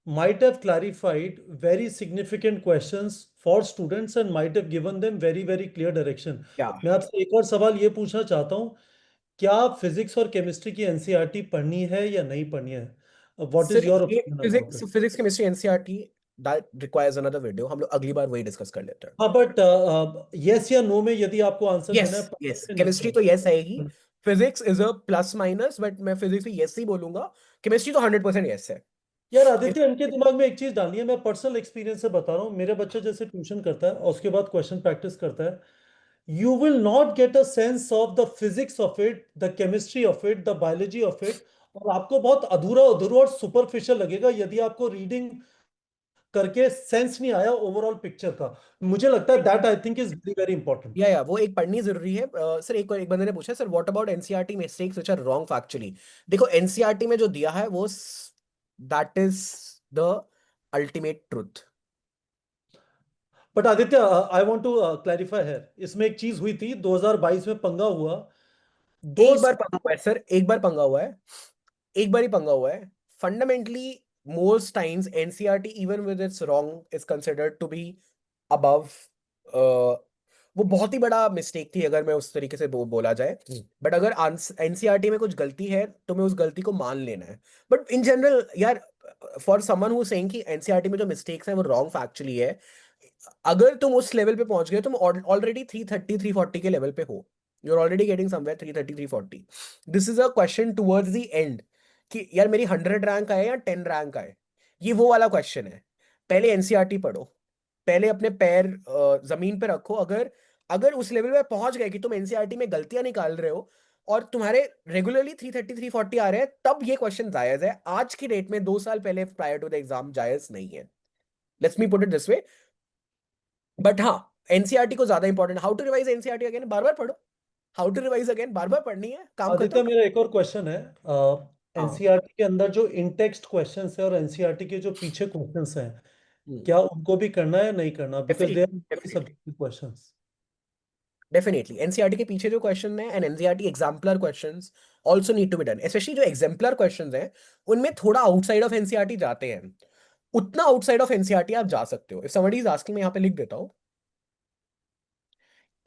might have clarified very significant questions for students and might have given them very very clear direction. या मैं आपसे एक और सवाल ये पूछना चाहता हूँ, क्या फिजिक्स और केमिस्ट्री की एनसीईआरटी पढ़नी है या नहीं पढ़नी है? व्हाट इज सिर्फ योर ये opinion about physics it? Physics chemistry NCERT that requires another video, हम लोग अगली बार वही डिस्कस कर लेते हैं। हाँ, बट यस या नो में यदि आपको आंसर यस देना है, यस, पढ़ना है, नहीं केमिस्ट्री तो यस आएगी। पढ़ना? Physics is a plus minus, but मैं फिजिक्स भी यस ही बोलूंगा। केमिस्ट्री तो 100% यस है। यार आदित्य, इनके दिमाग में एक चीज डालनी है, मैं पर्सनल एक्सपीरियंस से बता रहा हूँ। मेरे बच्चा जैसे ट्यूशन करता है और उसके बाद क्वेश्चन प्रैक्टिस करता है, you will not get a sense of the physics of it, the chemistry of it, the biology of it, और आपको बहुत अधूरा अधूरा और सुपरफिशियल लगेगा यदि आपको रीडिंग करके सेंस नहीं आया ओवरऑल पिक्चर का। मुझे लगता है that I think is very very important. या वो एक पढ़नी जरूरी है। सर एक बंदे ने पूछा, sir what about NCERT mistakes which are wrong factually. देखो एनसीईआरटी में जो दिया है वो that is the ultimate truth. But Aditya, I want to clarify है, इसमें एक चीज हुई थी 2022 में, पंगा हुआ। दो एक बार पंगा हुआ है सर, एक बार पंगा हुआ है, एक बार ही पंगा हुआ है। Fundamentally most times NCERT even with its wrong is considered to be above. वो बहुत ही बड़ा मिस्टेक थी अगर मैं उस तरीके से बोला जाए। बट अगर एनसीईआरटी में कुछ गलती है तो मैं उस गलती को मान लेना है। बट इन जनरल यार, फॉर समवन हु सेइंग कि एनसीईआरटी में जो मिस्टेक्स हैं वो रॉन्ग फैक्चुअली है, अगर तुम उस लेवल पे पहुंच गए, तुम ऑलरेडी 330 340 के लेवल पे हो, you are already getting somewhere 330 340। This is a question towards the end कि यार मेरी 100 रैंक आए या 10 रैंक आए, ये वो वाला क्वेश्चन है। पहले एनसीईआरटी पढ़ो, पहले अपने पैर जमीन पे रखो। अगर अगर उस लेवल पे पहुंच गए कि तुम एनसीईआरटी में गलतियां निकाल रहे हो और तुम्हारे रेगुलरली 330 340 आ रहे हैं, तब ये क्वेश्चन जायज है। आज की डेट में 2 साल पहले प्रायर टू द एग्जाम जायज नहीं है। Let's me put it this way. But हाँ, एनसीईआरटी को ज्यादा important, how to revise NCERT again, बार बार पढ़ो। हाउ टू रिवाइज अगेन, बार बार पढ़नी है, काम खत्म। आदित्य, मेरा एक और क्वेश्चन है। हाँ। एनसीईआरटी के अंदर जो इन टेक्स्ट क्वेश्चंस है और एनसीईआरटी के जो पीछे क्वेश्चंस हैं, क्या उनको भी करना है नहीं करना? Because they are definitely very definitely subjective questions. Definitely NCERT के पीछे जो क्वेश्चन है and NCERT exemplar questions also need to be done, specially जो एग्जाम्पलर क्वेश्चंस हैं उनमें थोड़ा आउटसाइड ऑफ एनसीईआरटी जाते हैं। उतना आउटसाइड ऑफ एनसीईआरटी आप जा सकते हो। इफ समबडी इज आस्किंग, मैं यहाँ पे लिख देता हूँ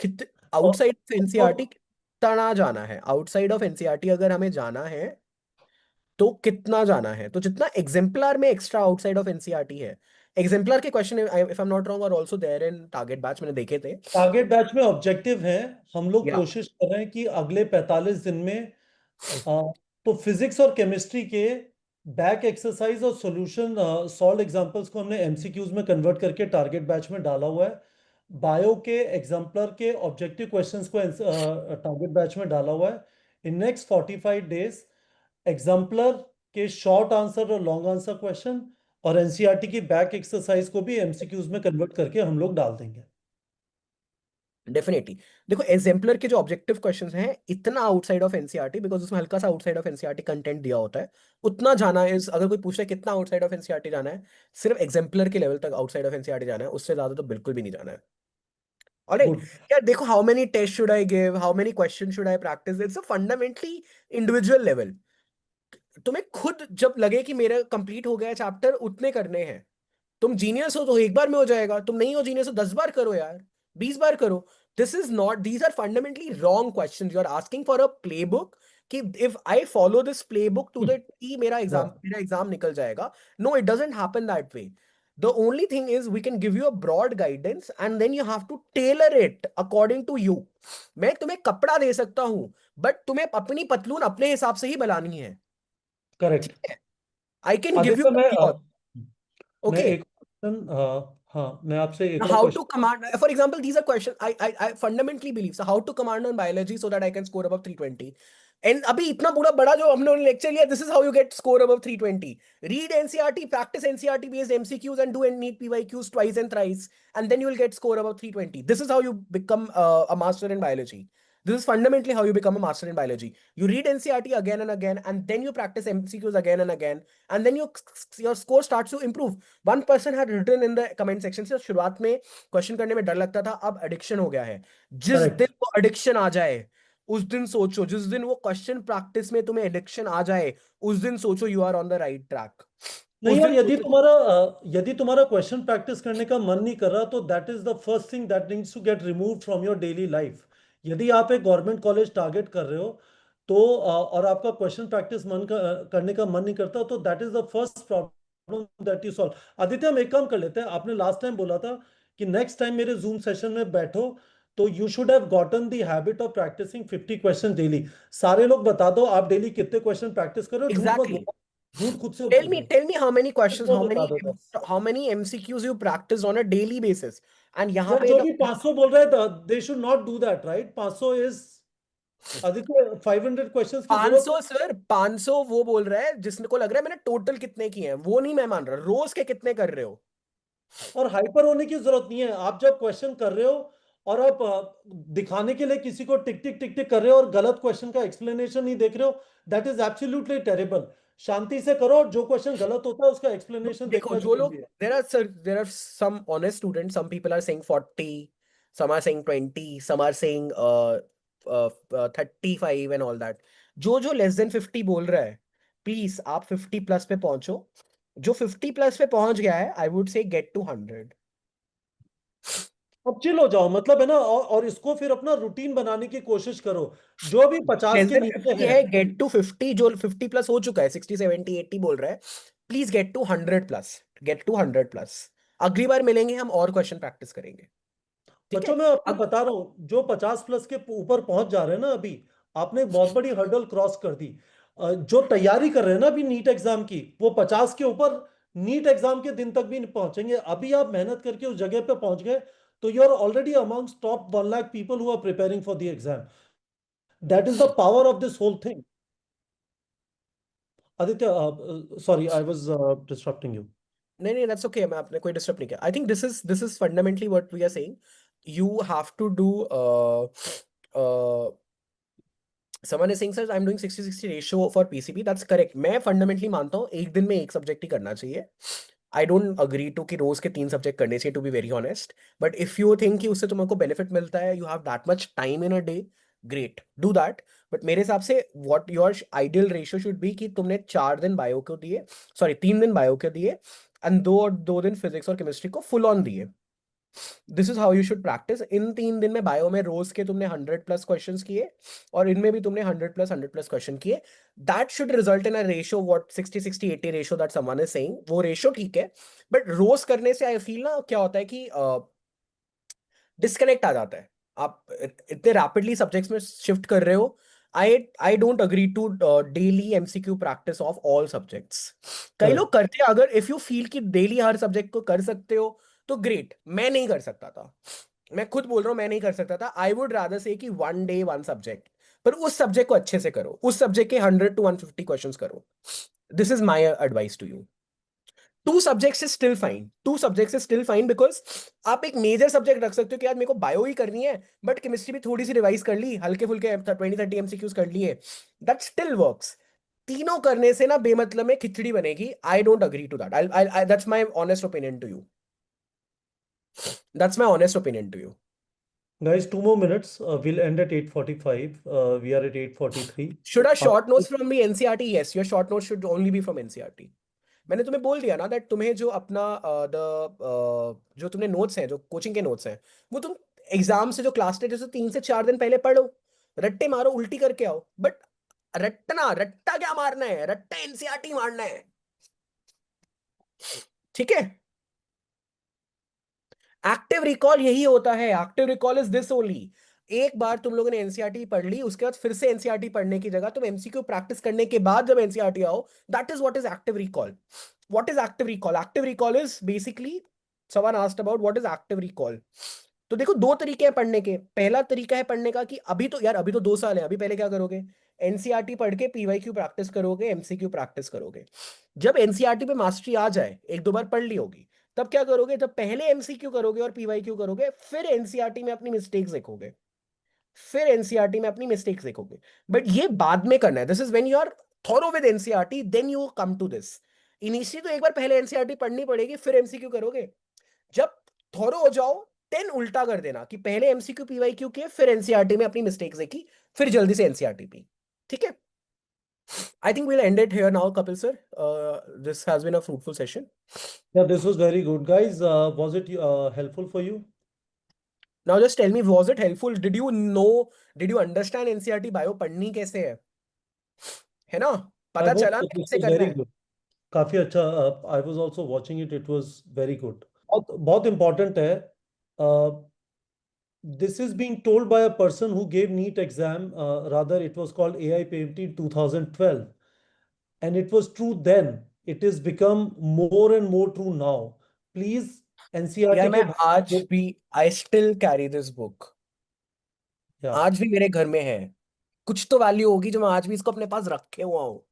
कित और, आउटसाइड ऑफ एनसीईआरटी और कितना जाना है। आउटसाइड ऑफ एनसीईआरटी अगर हमें जाना है तो कितना जाना है, तो जितना एग्जाम्पलर में एक्स्ट्रा आउटसाइड ऑफ एनसीईआरटी है। एग्जाम्पलर के question if I am not wrong are also there in target batch, मैंने देखे थे। टारगेट बैच में ऑब्जेक्टिव है, हम लोग या कोशिश कर रहे हैं कि अगले 45 दिन में तो फिजिक्स और केमिस्ट्री के बैक एक्सरसाइज और सॉल्यूशन सॉल्व एग्जांपल्स को हमने एमसीक्यूज में कन्वर्ट करके टारगेट बैच में डाला हुआ है। बायो के एग्जाम्पलर के ऑब्जेक्टिव क्वेश्चंस को टारगेट बैच में डाला हुआ है। इन नेक्स्ट 45 डेज एग्जाम्पलर के शॉर्ट आंसर और लॉन्ग आंसर क्वेश्चन और एनसीईआरटी की बैक एक्सरसाइज को भी एमसीक्यूज में कन्वर्ट करके हम लोग डाल देंगे। डेफिनेटली। देखो एग्जाम्पलर के जो ऑब्जेक्टिव क्वेश्चंस हैं इतना आउटसाइड ऑफ एनसीईआरटी, बिकॉज उसमें हल्का सा आउटसाइड ऑफ एनसीईआरटी कंटेंट दिया होता है, उतना जाना है। अगर कोई पूछे कितना आउटसाइड ऑफ एनसीईआरटी जाना है, सिर्फ एग्जाम्पलर के लेवल तक आउटसाइड ऑफ एनसीईआरटी जाना है, उससे ज्यादा तो बिल्कुल भी नहीं जाना है। ऑलराइट। गुड। यार देखो, how many test should I give, how many question should I practise, it's a fundamentally individual level. तुम्हें खुद जब लगे कि मेरा कंप्लीट हो गया चैप्टर, उतने करने हैं। तुम जीनियस हो तो एक बार में हो जाएगा, तुम नहीं हो जीनियस तो 10 बार करो यार, 20 बार करो। This is not, these are fundamentally wrong question. You are asking for a playbook कि if I follow this playbook to the T मेरा एग्जाम निकल जाएगा। No, it doesn't happen that way. The only thing is we can give you a broad guidance and then you have to tailor it according to you. मैं तुम्हें कपड़ा दे सकता हूं, बट तुम्हें अपनी पतलून अपने हिसाब से ही बनानी है। करेक्ट। ठीक है, I can give you Aditya, cloth. मैं ओके। एक क्वेश्चन, हाँ, मैं आपसे एक और How to question. command, for example, these are questions I fundamentally believe. So how to command on biology so that I can score above 320. And अभी इतना पूरा बड़ा जो हमने लेक्चर लिया, this is how you get score above 320. Read NCRT, practice NCRT based MCQs and do NEET PYQs twice and thrice, and then you will get score above 320. This is how you become a master in biology. This is fundamentally how you become a master in biology. You read NCRT again and again, and then you practice MCQs again and again, and then your score starts to improve. One person had written in the comment section से, शुरुआत में क्वेश्चन करने में डर लगता था, अब एडिक्शन हो गया है। जिस दिन करेक्ट। वो एडिक्शन आ जाए, उस दिन सोचो, जिस दिन वो क्वेश्चन प्रैक्टिस में तुम्हें एडिक्शन आ जाए, उस दिन सोचो you are on the right track. नहीं उस यार, दिन यदि तुम्हारा क्वेश्चन प्रैक्टिस करने का मन नहीं कर रहा तो that is the first thing that needs to get remove from your daily life. यदि आप एक गवर्नमेंट कॉलेज टारगेट कर रहे हो तो और आपका क्वेश्चन प्रैक्टिस करने का मन नहीं करता, तो that is the first problem that you solve. Aditya, हम एक काम कर लेते हैं, आपने लास्ट टाइम बोला था कि नेक्स्ट टाइम मेरे जूम सेशन में बैठो तो you should have gotten the habit of practising 50 question daily. सारे लोग बता दो आप डेली कितने क्वेश्चन प्रैक्टिस कर रहे हो, झूठ मत एग्जैक्टली। बोलो, झूठ खुद से Tell बोल me, रहे हो। tell me how many questions, वो बता दो बस। how many MCQs you practiced on a daily basis. And यहाँ यार पे जो भी 500 बोल रहे हैं they should not do that, right? 500 is, Aditya 500 questions की जरूरत 500 सर, 500 वो बोल रहा है जिसने को लग रहा है मैंने टोटल कितने किए हैं, वो नहीं मैं मान रहा, रोज के कितने कर रहे हो। और हाइपर होने की जरूरत नहीं है। आप जब क्वेश्चन कर रहे हो और आप दिखाने के लिए किसी को टिक टिक टिक टिक कर रहे हो और गलत क्वेश्चन का एक्सप्लेनेशन नहीं देख रहे हो, दैट इज एब्सोल्युटली टेरेबल। शांति से करो, जो क्वेश्चन गलत होता है उसका एक्सप्लेनेशन देखो देखना जो लोग, जरूरी है। there are some honest students, some people are saying 40, some are saying 20, some are saying 35 and all that। जो जो लेस देन 50 बोल रहा है, प्लीज आप 50 प्लस पे पहुंचो। जो 50 प्लस पे पहुंच गया है, I would say get to 100। अब चिल हो जाओ, मतलब है ना, और इसको फिर अपना रूटीन बनाने की कोशिश करो। जो भी 50 लेस के देन नीचे 50 है, है, गेट टू 50। जो 50 प्लस हो चुका है, 60 70 80 बोल रहा है, please get to 100 plus. Get to 100 plus. अगली बार मिलेंगे हम और क्वेश्चन प्रैक्टिस करेंगे। ठीक है। बच्चों मैं आपको अब बता रहा हूँ, जो 50 प्लस के ऊपर पहुंच जा रहे हैं ना अभी, आपने एक बहुत बड़ी हर्डल क्रॉस कर दी। जो तैयारी कर रहे हैं ना अभी नीट एग्जाम की, वो 50 के ऊपर नीट एग्जाम के दिन तक भी नहीं पहुंचेंगे। अभी आप मेहनत करके उस जगह पे पहुंच गए तो you are already amongst top 1 lakh people who are preparing for the exam. That is the power of this whole thing. Aditya, sorry I was disrupting you. नहीं नहीं, दैट्स ओके, मैं आपने कोई डिस्टर्ब नहीं किया। I think this is fundamentally what we are saying. You have to do someone is saying sir I'm doing 60-60 ratio for PCB, that's correct। मैं फंडामेंटली मानता हूँ एक दिन में एक सब्जेक्ट ही करना चाहिए। आई डोंट अग्री टू कि रोज के 3 सब्जेक्ट करने चाहिए, to be very honest. But if you think कि उससे तुमको बेनिफिट मिलता है, you have that much time in a day, great, do that. But मेरे हिसाब से what your ideal ratio should be कि तुमने 4 दिन बायो को दिए, सॉरी 3 दिन बायो के दिए, एंड 2 दिन फिजिक्स और केमिस्ट्री को फुल ऑन दिए। This is how you should practice. इन 3 दिन में बायो में रोज के तुमने 100 प्लस क्वेश्चन किए, और इनमें भी तुमने 100 प्लस क्वेश्चन किए। That should result in a ratio what 60-60-80 ratio that someone is saying, वो रेशियो ठीक है। बट रोज करने से आई फील ना क्या होता है कि डिस्कनेक्ट आ जाता है। आप इतने रैपिडली सब्जेक्ट्स में शिफ्ट कर रहे हो। I don't agree to daily MCQ practice of all subjects. कई करेक्ट। लोग करते हैं, अगर इफ यू फील कि डेली हर सब्जेक्ट को कर सकते हो तो ग्रेट। मैं नहीं कर सकता था, मैं खुद बोल रहा हूं मैं नहीं कर सकता था। आई वुड रादर से कि 1 डे 1 सब्जेक्ट, पर उस सब्जेक्ट को अच्छे से करो, उस सब्जेक्ट के 100 to 150 क्वेश्चन करो। This is my advice to you. 2 subjects is still fine, 2 subjects is still fine, because आप एक मेजर सब्जेक्ट रख सकते हो कि यार मेरे को बायो ही करनी है, बट केमिस्ट्री भी थोड़ी सी रिवाइज कर ली, हल्के फुल्के 20-30 एमसीक्यूज कर लिए, दैट स्टिल वर्क्स। तीनों करने से ना बेमतलब में खिचड़ी बनेगी। I don't agree to that. I that's my honest opinion to you. That's my honest opinion to you. Guys, 2 more minutes. We'll end at 8:45. We are at 8:43. Should are आप short notes from the NCERT? Yes, your short notes should only be from NCERT. मैंने तुम्हें बोल दिया ना दैट तुम्हें जो अपना जो तुमने नोट्स हैं, जो कोचिंग के नोट्स हैं, वो तुम एग्जाम से जो क्लास टेस्ट से 3 से 4 दिन पहले पढ़ो, रट्टे मारो, उल्टी करके आओ। बट रट्टा रट्टा क्या मारना है, रट्टा एनसीईआरटी मारना है। ठीक है। एक्टिव रिकॉल यही होता है, active recall is this only. एक बार तुम लोगों ने एनसीईआरटी पढ़ ली, उसके बाद फिर से एनसीईआरटी पढ़ने की जगह तुम एमसीक्यू प्रैक्टिस करने के बाद जब एनसीईआरटी आओ, that is what is active recall. What is active recall? Active recall is basically, someone asked about what is active recall. तो देखो 2 तरीके हैं पढ़ने के। पहला तरीका है पढ़ने का कि अभी तो यार अभी तो 2 साल है, अभी पहले क्या करोगे, एनसीईआरटी पढ़ के पीवाईक्यू प्रैक्टिस करोगे, एमसीक्यू प्रैक्टिस करोगे। जब एनसीईआरटी पे मास्टरी आ जाए, 1-2 बार पढ़ ली होगी, तब क्या करोगे, जब पहले एमसीक्यू करोगे और पीवाईक्यू करोगे, फिर एनसीईआरटी में अपनी मिस्टेक्स देखोगे, फिर एनसीईआरटी में अपनी मिस्टेक्स देखोगे। बट ये बाद में करना है। This is when you are thorough with NCERT, then you come to this. Initially तो एक बार पहले एनसीईआरटी पढ़नी पड़ेगी, फिर एमसीक्यू करोगे। जब थॉरो हो जाओ, देन उल्टा कर देना कि पहले एमसीक्यू पीवाईक्यू किए, फिर एनसीईआरटी में अपनी मिस्टेक्स देखी, फिर जल्दी से एनसीईआरटी पी। ठीक है। I think we'll end it here now, Kapil sir. This has been a fruitful session. Yeah, this was very good, guys. Was it helpful for you? Now just tell me, was it helpful? Did you know, did you understand NCERT bio पढ़नी कैसे है ना? I पता hope चला so. ना This कैसे was करना very है? good. काफी अच्छा. I was also watching it. It was very good. बहुत बहुत important है. Uh, this is being told by a person who gave NEET exam. Rather, it was called AI PMT in 2012, and it was true then. It has become more and more true now. Please, यार NCERT मैं के आज book. भी I still carry this book. Yeah. आज भी मेरे घर में है. कुछ तो वैल्यू होगी जो मैं आज भी इसको अपने पास रखे हुआ हूँ.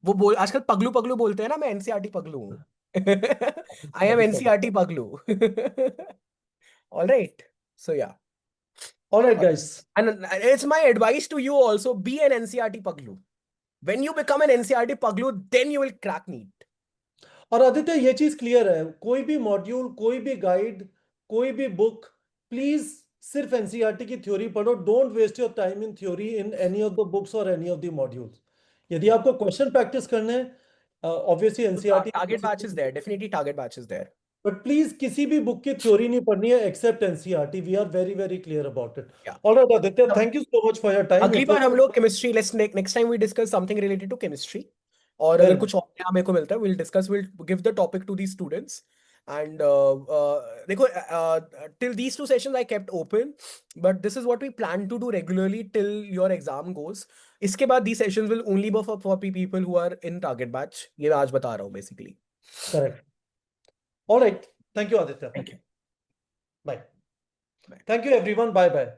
वो बोल आजकल पगलू पगलू बोलते हैं ना, मैं एनसीईआरटी पगलू हूँ. I am Sorry, sorry. NCERT पगलू. All right. So yeah. All right, guys. And it's my advice to you also, be an NCRT paglu. When you become an NCRT paglu, then you will crack NEET. और आदित्य, ये चीज क्लियर है, कोई भी मॉड्यूल, कोई भी गाइड, कोई भी बुक, प्लीज सिर्फ एनसीईआरटी की थ्योरी पढ़ो. Don't waste your time in theory in any of the books और एनी ऑफ द मॉड्यूल्स. यदि आपको क्वेश्चन प्रैक्टिस करने हैं, obviously So NCERT. target batch is there. Definitely target batch is there. But please किसी भी बुक की थ्योरी नहीं पढ़नी है except NCERT. We are very very clear about it. Yeah. Alright Aditya, thank you so much for your time. अगली इट वाज बार हम लोग chemistry, let's next time we discuss something related to chemistry. और अगर वेरी कुछ और नया मेरे को मिलता है, will discuss, will give the topic to the students. And देखो, till these two sessions I kept open, but this is what we plan to do regularly till your exam goes. इसके बाद the sessions will only be for people who are in target batch. ये मैं आज बता रहा हूँ basically. Correct. Alright, thank you Aditya. Thank you. Bye. Thank you everyone. Bye bye.